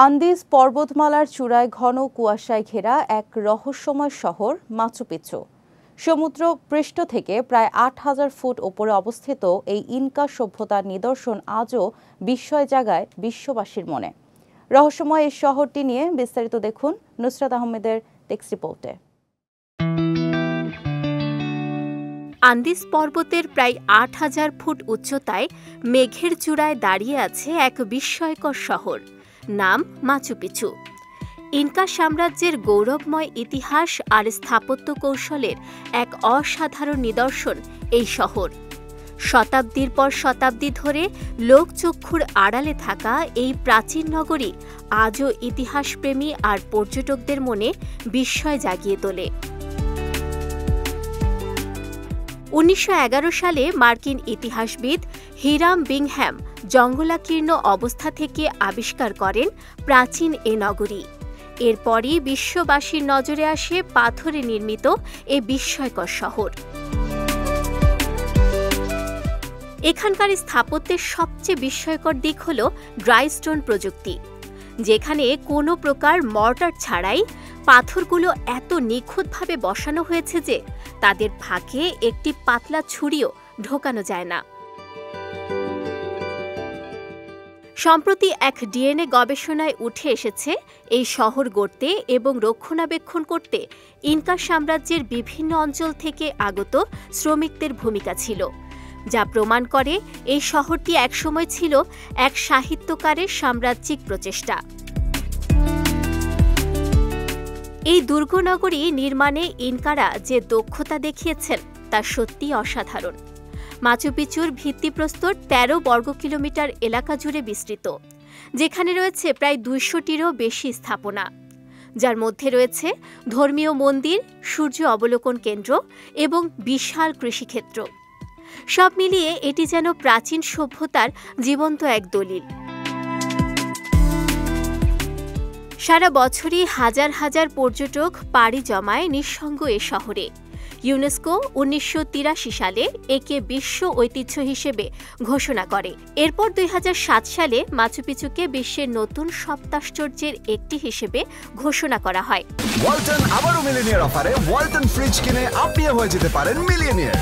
Andes পর্বতমালার চূড়ায় ঘন কুয়াশায় ঘেরা এক রহস্যময় শহর মাচু পিচ্চু। সমুদ্র পৃষ্ঠ থেকে প্রায় ৮,০০০ ফুট ওপরে অবস্থিত এই ইনকা সভ্যতার নিদর্শন আজও বিস্ময় জাগায় বিশ্ববাসীর মনে। রহস্যময় এই শহরটি নিয়ে বিস্তারিত দেখুন নুসরাত আহমেদের টেক্সট রিপোর্টে। আন্দিজ পর্বতের প্রায় ৮,০০০ ফুট উচ্চতায় মেঘের চূড়ায় দাঁড়িয়ে আছে এক বিস্ময়কর শহর, নাম মাচু পিচ্চু। ইনকা সাম্রাজ্যের গৌরবময় ইতিহাস আর স্থাপত্য কৌশলের এক অসাধারণ নিদর্শন এই শহর। শতাব্দীর পর শতাব্দী ধরে লোকচক্ষুর আড়ালে থাকা এই প্রাচীন নগরী আজও ইতিহাসপ্রেমী আর পর্যটকদের মনে বিস্ময় জাগিয়ে তোলে। ১৯১১ সালে মার্কিন ইতিহাসবিদ হিরাম বিংহ্যাম জঙ্গলাকীর্ণ অবস্থা থেকে আবিষ্কার করেন প্রাচীন এ নগরী। এরপরই বিশ্ববাসীর নজরে আসে পাথরে নির্মিত এ বিস্ময়কর শহর। এখানকার স্থাপত্যের সবচেয়ে বিস্ময়কর দিক হল ড্রাই স্টোন প্রযুক্তি, যেখানে কোনো প্রকার মর্টার ছাড়াই পাথরগুলো এত নিখুঁতভাবে বসানো হয়েছে যে তাদের ফাঁকে একটি পাতলা ছুরিও ঢোকানো যায় না। সম্প্রতি এক ডিএনএ গবেষণায় উঠে এসেছে এই শহর গড়তে এবং রক্ষণাবেক্ষণ করতে ইনকা সাম্রাজ্যের বিভিন্ন অঞ্চল থেকে আগত শ্রমিকদের ভূমিকা ছিল, যা প্রমাণ করে এই শহরটি একসময় ছিল এক সাহিত্যকারের সাম্রাজ্যিক প্রচেষ্টা। এই দুর্গনগরী নির্মাণে ইনকারা যে দক্ষতা দেখিয়েছেন তা সত্যিই অসাধারণ। মাচু পিচ্চুর ভিত্তিপ্রস্তর ১৩ বর্গ কিলোমিটার এলাকা জুড়ে বিস্তৃত, যেখানে রয়েছে প্রায় ২০০টিরও বেশি স্থাপনা, যার মধ্যে রয়েছে ধর্মীয় মন্দির, সূর্য অবলোকন কেন্দ্র এবং বিশাল কৃষিক্ষেত্র। সব মিলিয়ে এটি যেন প্রাচীন সভ্যতার জীবন্ত এক দলিল। সারা বছরই হাজার হাজার পর্যটক পাড়ি জমায় নিঃসঙ্গ এ শহরে। ইউনেস্কো ১৯৮৩ সালে একে বিশ্ব ঐতিহ্য হিসেবে ঘোষণা করে। এরপর ২০০৭ সালে মাচু পিচ্চুকে বিশ্বের নতুন সপ্তাশ্চর্যের একটি হিসেবে ঘোষণা করা হয়। ওয়ালটন আবারও মিলিয়নিয়ার অফারে ওয়ালটন ফ্রিজ কিনে আপনিও হয়ে যেতে পারেন মিলিয়নিয়ার।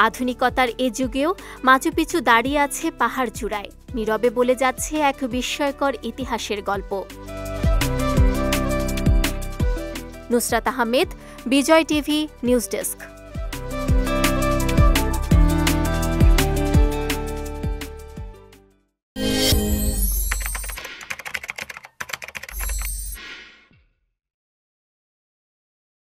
আধুনিকতার এ যুগেও মাচু পিচ্চু দাঁড়িয়ে আছে পাহাড় চূড়ায়, নীরবে বলে যাচ্ছে এক বিস্ময়কর ইতিহাসের গল্প। নুসরাত আহমেদ, বিজয় টিভি নিউজ ডেস্ক।